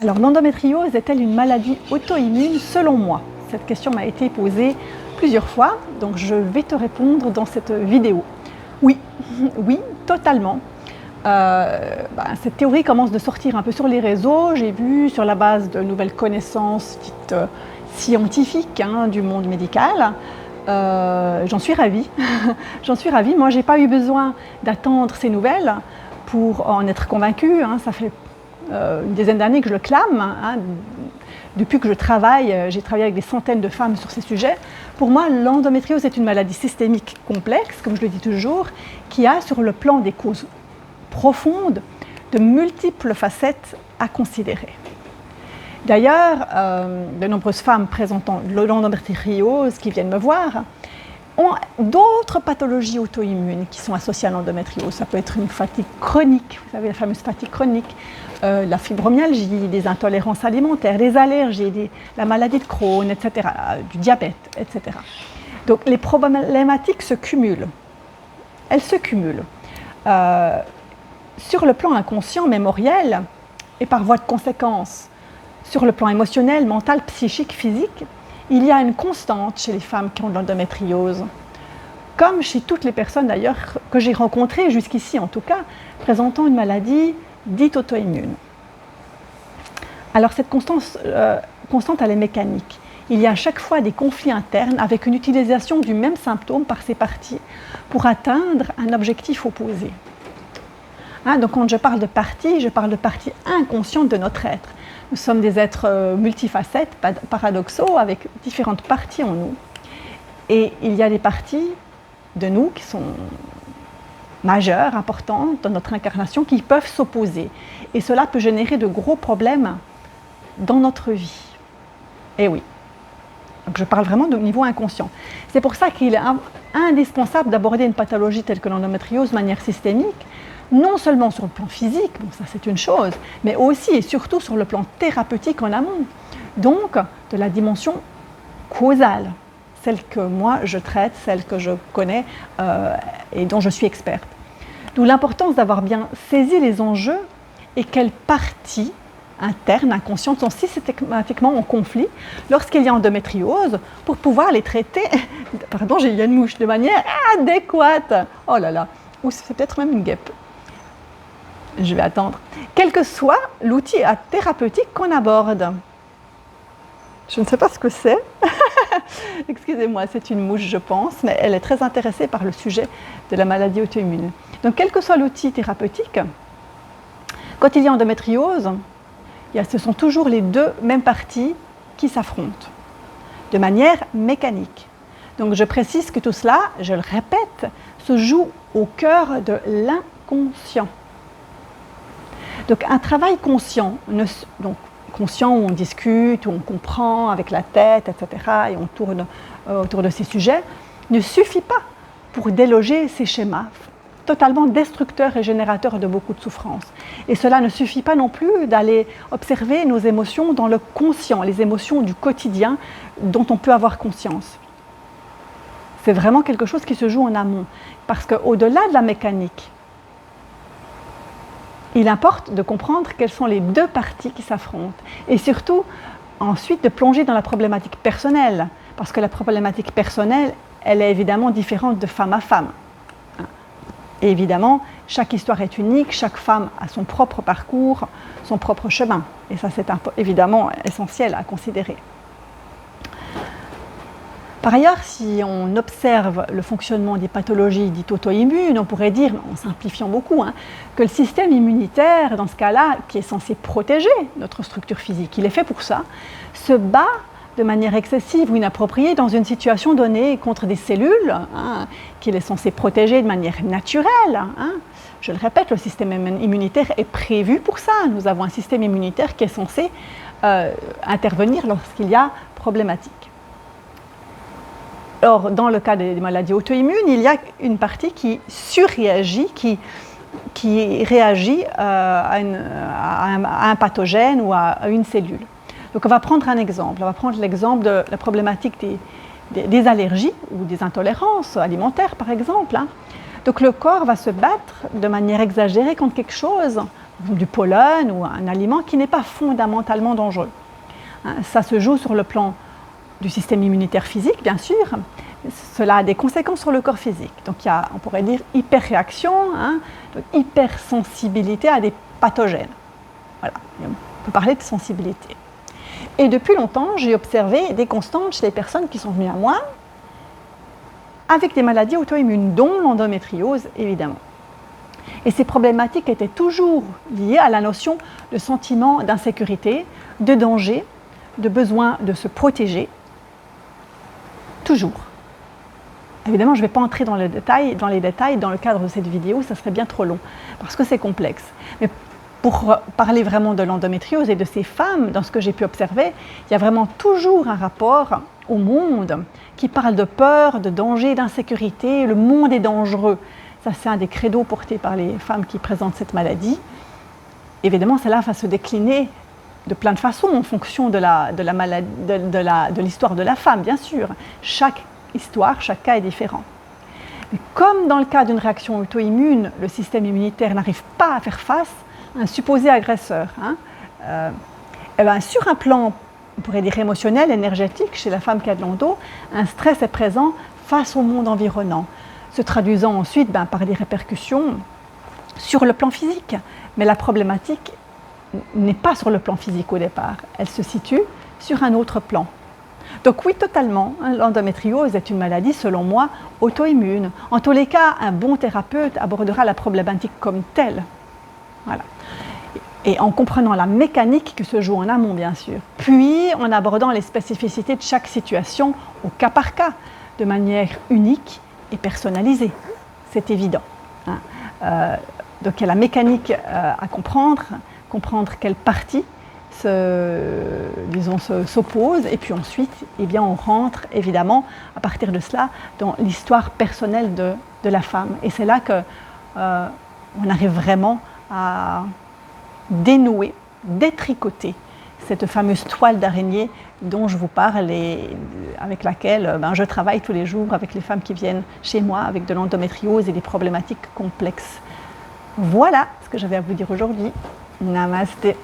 Alors, l'endométriose est-elle une maladie auto-immune selon moi? Cette question m'a été posée plusieurs fois, donc je vais te répondre dans cette vidéo. Oui, oui, totalement. Cette théorie commence de sortir un peu sur les réseaux. J'ai vu sur la base de nouvelles connaissances dites scientifiques du monde médical. J'en suis ravie. J'en suis ravie. Moi, je n'ai pas eu besoin d'attendre ces nouvelles pour en être convaincue. Ça fait une dizaine d'années que je le clame. Depuis que j'ai travaillé avec des centaines de femmes sur ces sujets. Pour moi, l'endométriose est une maladie systémique complexe, comme je le dis toujours, qui a sur le plan des causes profondes de multiples facettes à considérer. D'ailleurs, de nombreuses femmes présentant l'endométriose qui viennent me voir ont d'autres pathologies auto-immunes qui sont associées à l'endométriose. Ça peut être une fatigue chronique, vous savez, la fameuse fatigue chronique, la fibromyalgie, des intolérances alimentaires, des allergies, la maladie de Crohn, etc., du diabète, etc. Donc les problématiques se cumulent. Elles se cumulent. Sur le plan inconscient, mémoriel, et par voie de conséquence, sur le plan émotionnel, mental, psychique, physique, il y a une constante chez les femmes qui ont de l'endométriose, comme chez toutes les personnes d'ailleurs que j'ai rencontrées jusqu'ici en tout cas, présentant une maladie dite auto-immune. Alors cette constante, elle est mécanique. Il y a à chaque fois des conflits internes avec une utilisation du même symptôme par ces parties pour atteindre un objectif opposé. Donc quand je parle de parties inconscientes de notre être. Nous sommes des êtres multifacettes, paradoxaux, avec différentes parties en nous. Et il y a des parties de nous qui sont majeures, importantes dans notre incarnation, qui peuvent s'opposer. Et cela peut générer de gros problèmes dans notre vie. Et oui. Donc je parle vraiment du niveau inconscient. C'est pour ça qu'il est indispensable d'aborder une pathologie telle que l'endométriose de manière systémique, non seulement sur le plan physique, bon ça c'est une chose, mais aussi et surtout sur le plan thérapeutique en amont. Donc de la dimension causale, celle que moi je traite, celle que je connais et dont je suis experte. D'où l'importance d'avoir bien saisi les enjeux et quelles parties internes, inconscientes sont systématiquement en conflit lorsqu'il y a endométriose pour pouvoir les traiter, pardon j'ai eu une mouche, de manière adéquate. Oh là là, ou c'est peut-être même une guêpe. Je vais attendre. Quel que soit l'outil thérapeutique qu'on aborde. Je ne sais pas ce que c'est. Excusez-moi, c'est une mouche, je pense, mais elle est très intéressée par le sujet de la maladie auto-immune. Donc, quel que soit l'outil thérapeutique, quand il y a endométriose, ce sont toujours les deux mêmes parties qui s'affrontent, de manière mécanique. Donc, je précise que tout cela, je le répète, se joue au cœur de l'inconscient. Donc un travail conscient, conscient où on discute, où on comprend avec la tête, etc., et on tourne autour de ces sujets, ne suffit pas pour déloger ces schémas totalement destructeurs et générateurs de beaucoup de souffrance. Et cela ne suffit pas non plus d'aller observer nos émotions dans le conscient, les émotions du quotidien dont on peut avoir conscience. C'est vraiment quelque chose qui se joue en amont, parce qu'au-delà de la mécanique, il importe de comprendre quelles sont les deux parties qui s'affrontent et surtout ensuite de plonger dans la problématique personnelle parce que la problématique personnelle, elle est évidemment différente de femme à femme. Et évidemment, chaque histoire est unique, chaque femme a son propre parcours, son propre chemin et ça c'est évidemment essentiel à considérer. Par ailleurs, si on observe le fonctionnement des pathologies dites auto-immunes, on pourrait dire, en simplifiant beaucoup, que le système immunitaire, dans ce cas-là, qui est censé protéger notre structure physique, il est fait pour ça, se bat de manière excessive ou inappropriée dans une situation donnée contre des cellules qu'il est censé protéger de manière naturelle. Je le répète, le système immunitaire est prévu pour ça. Nous avons un système immunitaire qui est censé intervenir lorsqu'il y a problématique. Or, dans le cas des maladies auto-immunes, il y a une partie qui surréagit, qui réagit à un pathogène ou à une cellule. Donc, on va prendre un exemple. On va prendre l'exemple de la problématique des allergies ou des intolérances alimentaires, par exemple. Donc, le corps va se battre de manière exagérée contre quelque chose du pollen ou un aliment qui n'est pas fondamentalement dangereux. Ça se joue sur le plan du système immunitaire physique, bien sûr. Cela a des conséquences sur le corps physique. Donc il y a, on pourrait dire, hyperréaction, donc hypersensibilité à des pathogènes. Voilà, on peut parler de sensibilité. Et depuis longtemps, j'ai observé des constantes chez les personnes qui sont venues à moi avec des maladies auto-immunes, dont l'endométriose, évidemment. Et ces problématiques étaient toujours liées à la notion de sentiment d'insécurité, de danger, de besoin de se protéger, toujours. Évidemment, je ne vais pas entrer dans les détails dans le cadre de cette vidéo, ça serait bien trop long, parce que c'est complexe. Mais pour parler vraiment de l'endométriose et de ces femmes, dans ce que j'ai pu observer, il y a vraiment toujours un rapport au monde qui parle de peur, de danger, d'insécurité. Le monde est dangereux. Ça, c'est un des credos portés par les femmes qui présentent cette maladie. Évidemment, cela va se décliner de plein de façons en fonction de l'histoire de la femme, bien sûr. Chaque histoire, chaque cas est différent. Mais comme dans le cas d'une réaction auto-immune, le système immunitaire n'arrive pas à faire face à un supposé agresseur, sur un plan, on pourrait dire émotionnel, énergétique, chez la femme qui a de l'endo, un stress est présent face au monde environnant, se traduisant ensuite par des répercussions sur le plan physique. Mais la problématique n'est pas sur le plan physique au départ, elle se situe sur un autre plan. Donc oui, totalement, l'endométriose est une maladie, selon moi, auto-immune. En tous les cas, un bon thérapeute abordera la problématique comme telle. Voilà. Et en comprenant la mécanique qui se joue en amont, bien sûr. Puis en abordant les spécificités de chaque situation au cas par cas, de manière unique et personnalisée. C'est évident. Donc il y a la mécanique à comprendre quelle partie s'oppose, et puis ensuite, on rentre évidemment à partir de cela dans l'histoire personnelle de la femme. Et c'est là qu'on arrive vraiment à dénouer, détricoter cette fameuse toile d'araignée dont je vous parle et avec laquelle je travaille tous les jours avec les femmes qui viennent chez moi avec de l'endométriose et des problématiques complexes. Voilà ce que j'avais à vous dire aujourd'hui. Namasté.